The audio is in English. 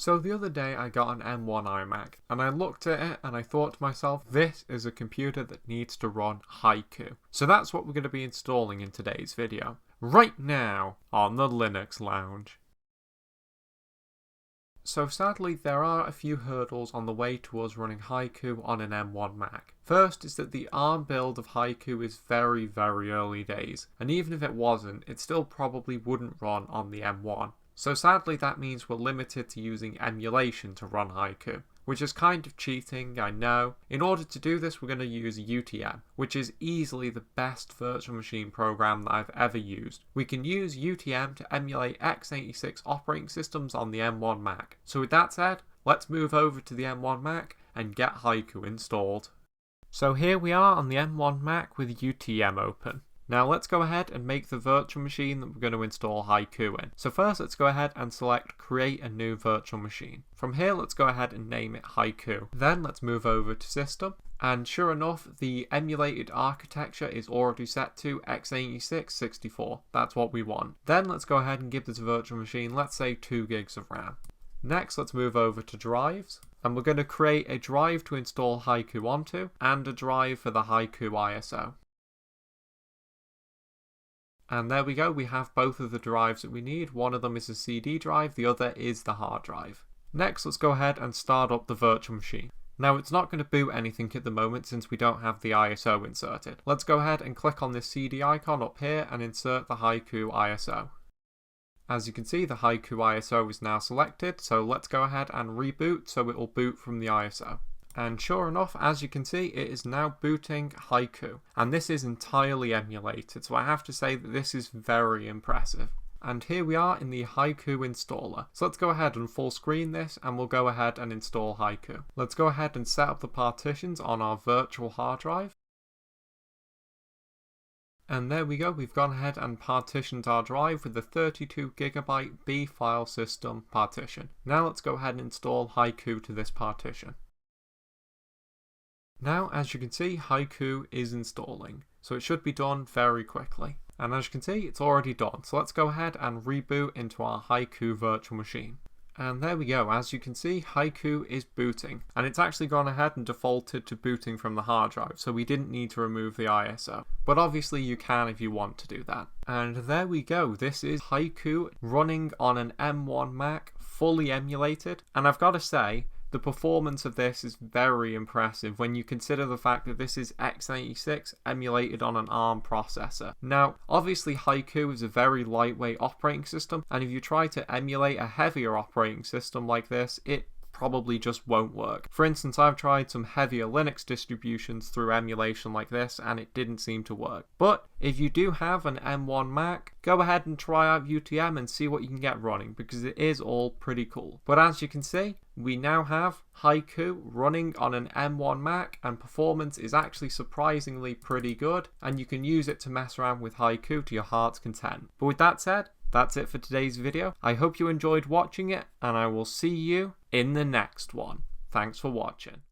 So the other day I got an M1 iMac and I looked at it and I thought to myself, this is a computer that needs to run Haiku. So that's what we're going to be installing in today's video, right now on the Linux Lounge. So sadly there are a few hurdles on the way to us running Haiku on an M1 Mac. First is that the ARM build of Haiku is very early days, and even if it wasn't, it still probably wouldn't run on the M1. So sadly that means we're limited to using emulation to run Haiku, which is kind of cheating, I know. In order to do this we're going to use UTM, which is easily the best virtual machine program that I've ever used. We can use UTM to emulate x86 operating systems on the M1 Mac. So with that said, let's move over to the M1 Mac and get Haiku installed. So here we are on the M1 Mac with UTM open. Now let's go ahead and make the virtual machine that we're going to install Haiku in. So first let's go ahead and select create a new virtual machine. From here let's go ahead and name it Haiku. Then let's move over to system, and sure enough the emulated architecture is already set to x86 64. That's what we want. Then let's go ahead and give this virtual machine, let's say 2 gigs of RAM. Next let's move over to drives, and we're going to create a drive to install Haiku onto and a drive for the Haiku ISO. And there we go, we have both of the drives that we need. One of them is a CD drive, the other is the hard drive. Next, let's go ahead and start up the virtual machine. Now it's not going to boot anything at the moment since we don't have the ISO inserted. Let's go ahead and click on this CD icon up here and insert the Haiku ISO. As you can see, the Haiku ISO is now selected, so let's go ahead and reboot so it will boot from the ISO. And sure enough, as you can see, it is now booting Haiku. And this is entirely emulated, so I have to say that this is very impressive. And here we are in the Haiku Installer. So let's go ahead and full screen this and we'll go ahead and install Haiku. Let's go ahead and set up the partitions on our virtual hard drive. And there we go, we've gone ahead and partitioned our drive with the 32GB B file system partition. Now let's go ahead and install Haiku to this partition. Now, as you can see, Haiku is installing, so it should be done very quickly. And as you can see, it's already done, so let's go ahead and reboot into our Haiku virtual machine. And there we go, as you can see, Haiku is booting, and it's actually gone ahead and defaulted to booting from the hard drive, so we didn't need to remove the ISO. But obviously you can if you want to do that. And there we go, this is Haiku running on an M1 Mac, fully emulated, and I've got to say, the performance of this is very impressive when you consider the fact that this is x86 emulated on an ARM processor. Now, obviously Haiku is a very lightweight operating system, and if you try to emulate a heavier operating system like this, it probably just won't work. For instance, I've tried some heavier Linux distributions through emulation like this and it didn't seem to work. But if you do have an M1 Mac, go ahead and try out UTM and see what you can get running, because it is all pretty cool. But as you can see, we now have Haiku running on an M1 Mac, and performance is actually surprisingly pretty good, and you can use it to mess around with Haiku to your heart's content. But with that said, that's it for today's video. I hope you enjoyed watching it, and I will see you in the next one. Thanks for watching.